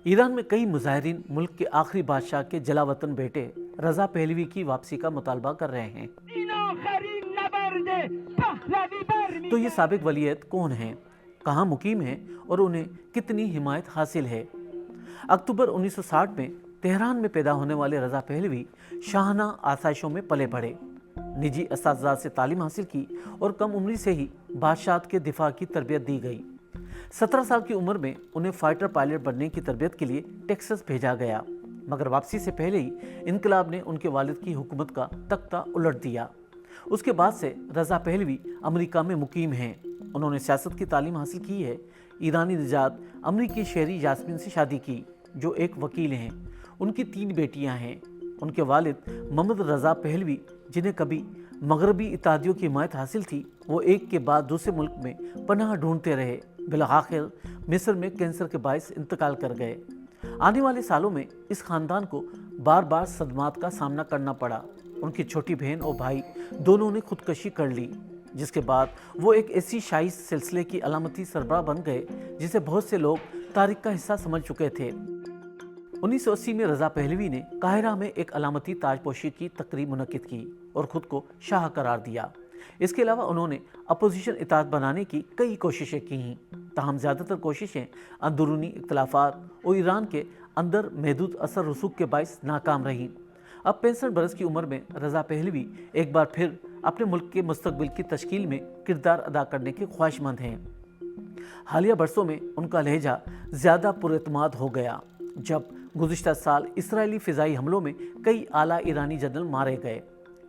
Iran में कई मुजाहिरीन मुल्क के आखिरी बादशाह के जलावतन बेटे रजा पहलवी की वापसी का मुतालबा कर रहे हैं। तो ये साबिक वलीयत कौन हैं, कहाँ मुकीम हैं और उन्हें कितनी हिमायत हासिल है? अक्टूबर 1960 में तेहरान में पैदा होने वाले रजा पहलवी शाहना आसाइशों में पले बढ़े, निजी असातिज़ा से तालीम हासिल की और कम उम्री से ही बादशाहत के दिफा की तरबियत दी गई। 17 साल की उम्र में उन्हें फाइटर पायलट बनने की तरबियत के लिए टेक्सास भेजा गया, मगर वापसी से पहले ही इनकलाब ने उनके वालिद की हुकूमत का तख्ता उलट दिया। उसके बाद से रजा पहलवी अमेरिका में मुकीम हैं। उन्होंने सियासत की तालीम हासिल की है। ईरानी निजात अमरीकी शहरी यास्मीन से शादी की, जो एक वकील हैं। उनकी 3 बेटियां हैं। उनके वालिद मोहम्मद रजा पहलवी, जिन्हें कभी मगरबी इत्तेहादियों की हिमायत हासिल थी, वो एक के बाद दूसरे मुल्क में पनाह ढूंढते रहे। बिलाखिर मिस्र में कैंसर के बायस इंतकाल कर गए। आने वाले सालों में इस खानदान को बार बार सदमात का सामना करना पड़ा। उनकी छोटी बहन और भाई दोनों ने खुदकशी कर ली, जिसके बाद वो एक ऐसी शाही सिलसिले की अलामती सरबराह बन गए जिसे बहुत से लोग तारीख का हिस्सा समझ चुके थे। 1980 में रजा पहलवी ने काहिरा में एक अलामती ताजपोशी की तकरीब मुनक्किद की और खुद को शाह करार दिया। इसके अलावा उन्होंने अपोजिशन इताअत बनाने की कई कोशिशें की, ताहम ज़्यादातर कोशिशें अंदरूनी इख्तलाफात और ईरान के अंदर महदूद असर रसूख के बाइस नाकाम रहीं। अब 65 बरस की उम्र में रजा पहलवी एक बार फिर अपने मुल्क के मुस्तकबिल की तश्कील में किरदार अदा करने के ख्वाहिशमंद हैं। हालिया बरसों में उनका लहजा ज़्यादा पुरएतमाद हो गया, जब गुज़िश्ता साल इसराइली फ़िज़ाई हमलों में कई आला ईरानी जनरल मारे गए।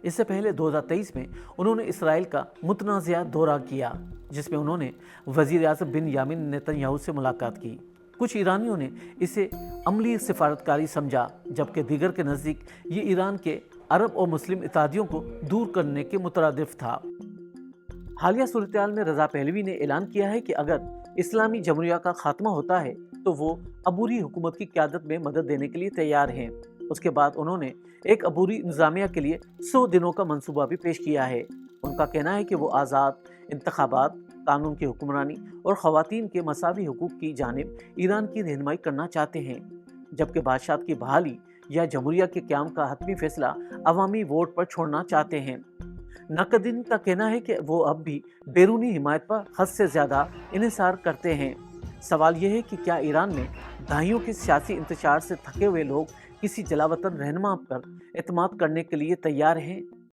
इससे पहले 2023 में उन्होंने इसराइल का मुतनाज़िया दौरा किया, जिसमें उन्होंने वज़ीर आज़म बिन्यामिन नेतन्याहू से मुलाकात की। कुछ ईरानियों ने इसे अमली सिफारतकारी समझा, जबकि दीगर के नज़दीक ये ईरान के अरब और मुस्लिम इत्तेहादियों को दूर करने के मुतरादिफ था। हालिया सूरत-ए-हाल में रजा पहलवी ने ऐलान किया है कि अगर इस्लामी जमहूरिया का खात्मा होता है तो वो अबूरी हुकूमत की क़यादत में मदद देने के लिए तैयार हैं। उसके बाद उन्होंने एक अबूरी इंतज़ामिया के लिए 100 दिनों का मंसूबा भी पेश किया है। उनका कहना है कि वो आज़ाद इंतखाबात, कानून की हुक्मरानी और ख़वातीन के मसावी हुकूक की जानिब ईरान की रहनुमाई करना चाहते हैं, जबकि बादशाहत की बहाली या जमहूरिया के क़याम का हतमी फैसला अवामी वोट पर छोड़ना चाहते हैं। नक़दीन का कहना है कि वो अब भी बैरूनी हिमायत पर हद से ज़्यादा इन्हिसार करते हैं। सवाल यह है कि क्या ईरान में दहाइयों के सियासी इंतशार से थके हुए लोग किसी जलावतन रहनुमा पर एतमाद करने के लिए तैयार हैं?